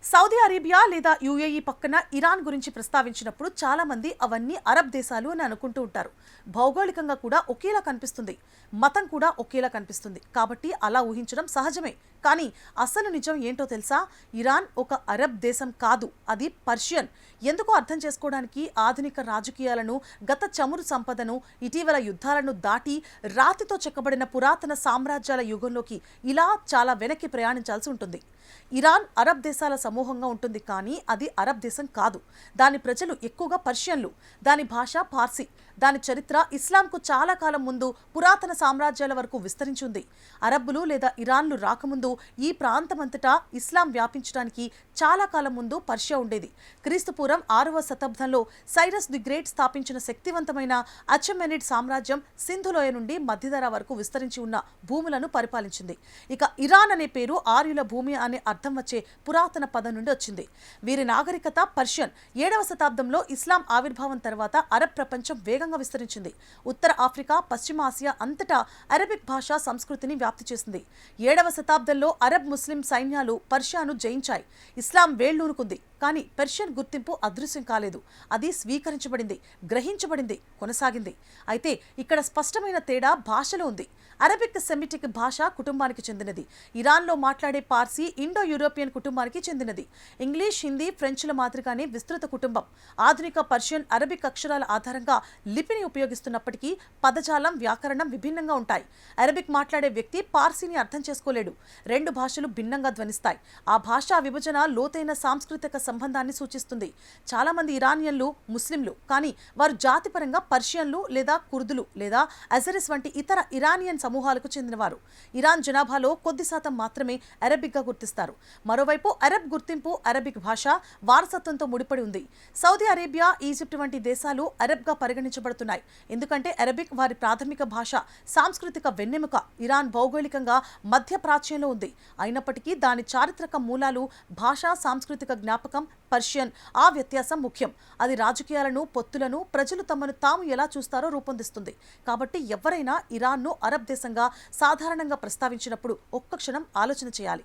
Saudi Arabia లేదా UAE పక్కన Iran గురించి ప్రస్తావించినప్పుడు చాలా మంది అవన్నీ అరబ్ దేశాలు అని అనుకుంటూ ఉంటారు. భౌగోళికంగా కూడా ఒకేలా కనిపిస్తుంది, మతం కూడా ఒకేలా కనిపిస్తుంది, కాబట్టి అలా ఊహించడం సహజమే. కానీ అసలు నిజం ఏంటో తెలుసా? ఇరాన్ ఒక అరబ్ దేశం కాదు, అది పర్షియన్. ఎందుకో అర్థం చేసుకోవడానికి ఆధునిక రాజకీయాలను, గత చమురు సంపదను, ఇటీవల యుద్ధాలను దాటి రాతితో చెక్కబడిన పురాతన సామ్రాజ్యాల యుగంలోకి ఇలా చాలా వెనక్కి ప్రయాణించాల్సి ఉంటుంది. ఇరాన్ అరబ్ దేశాల సమూహంగా ఉంటుంది, కానీ అది అరబ్ దేశం కాదు. దాని ప్రజలు ఎక్కువగా పర్షియన్లు, దాని భాష పార్సీ, దాని చరిత్ర ఇస్లాంకు చాలా కాలం ముందు పురాతన సామ్రాజ్యాల వరకు విస్తరించి ఉంది. అరబ్బులు లేదా ఇరాన్లు రాకముందు ఈ ప్రాంతమంతటా ఇస్లాం వ్యాపించడానికి చాలా కాలం ముందు పర్షియా ఉండేది. క్రీస్తుపూర్వం 6వ శతాబ్దంలో సైరస్ ది గ్రేట్ స్థాపించిన శక్తివంతమైన అచెమెనిడ్ సామ్రాజ్యం సింధులోయ నుండి మధ్యధరా వరకు విస్తరించి ఉన్న భూములను పరిపాలించింది. ఇక ఇరాన్ అనే పేరు ఆర్యుల భూమి అనే అర్థం వచ్చే పురాతన పదం నుండి వచ్చింది. వీరి నాగరికత పర్షియన్. 7వ శతాబ్దంలో ఇస్లాం ఆవిర్భావం తర్వాత అరబ్ ప్రపంచం వేగంగా విస్తరించింది. ఉత్తర ఆఫ్రికా, పశ్చిమ ఆసియా అంతటా అరబిక్ భాష సంస్కృతిని వ్యాప్తి చేసింది. 7వ శతాబ్దంలో అరబ్ ముస్లిం సైన్యాలు పర్షియాను జయించాయి. ఇస్లాం వేళ్లూరుకుంది, కానీ పెర్షియన్ గుర్తింపు అదృశ్యం కాలేదు. అది స్వీకరించబడింది, గ్రహించబడింది, కొనసాగింది. అయితే ఇక్కడ స్పష్టమైన తేడా భాషలో ఉంది. అరబిక్ సెమిటిక్ భాష కుటుంబానికి చెందినది. ఇరాన్లో మాట్లాడే పార్సీ ఇండో యూరోపియన్ కుటుంబానికి చెందినది. ఇంగ్లీష్, హిందీ, ఫ్రెంచ్ల మాదిరిగానే విస్తృత కుటుంబం. ఆధునిక పర్షియన్ అరబిక్ అక్షరాల ఆధారంగా లిపిని ఉపయోగిస్తున్నప్పటికీ పదజాలం, వ్యాకరణం విభిన్నంగా ఉంటాయి. అరబిక్ మాట్లాడే వ్యక్తి పార్సీని అర్థం చేసుకోలేడు. రెండు భాషలు భిన్నంగా ధ్వనిస్తాయి. ఆ భాషా విభజన లోతైన సాంస్కృతిక సంబంధాన్ని సూచిస్తుంది. చాలా మంది ఇరానియన్లు ముస్లింలు, కానీ వారు జాతిపరంగా పర్షియన్లు లేదా కుర్దులు లేదా అజరిస్ వంటి ఇతర ఇరానియన్ సమూహాలకు చెందినవారు. ఇరాన్ జనాభాలో కొద్ది శాతం మాత్రమే అరబిక్గా గుర్తిస్తారు. మరోవైపు అరబ్ గుర్తింపు అరబిక్ భాష వారసత్వంతో ముడిపడి ఉంది. సౌదీ అరేబియా, ఈజిప్ట్ వంటి దేశాలు అరబ్గా పరిగణించబడుతున్నాయి, ఎందుకంటే అరబిక్ వారి ప్రాథమిక భాష, సాంస్కృతిక వెన్నెముక. ఇరాన్ భౌగోళికంగా మధ్య ప్రాచ్యంలో ఉంది, అయినప్పటికీ దాని చారిత్రక మూలాలు, భాషా సాంస్కృతిక జ్ఞాపకం పర్షియన్. ఆ వ్యత్యాసం ముఖ్యం. అది రాజకీయాలను, పొత్తులను, ప్రజలు తమను తాము ఎలా చూస్తారో రూపొందిస్తుంది. కాబట్టి ఎవరైనా ఇరాన్ను అరబ్ దేశంగా సాధారణంగా ప్రస్తావించినప్పుడు ఒక్క క్షణం ఆలోచన చేయాలి.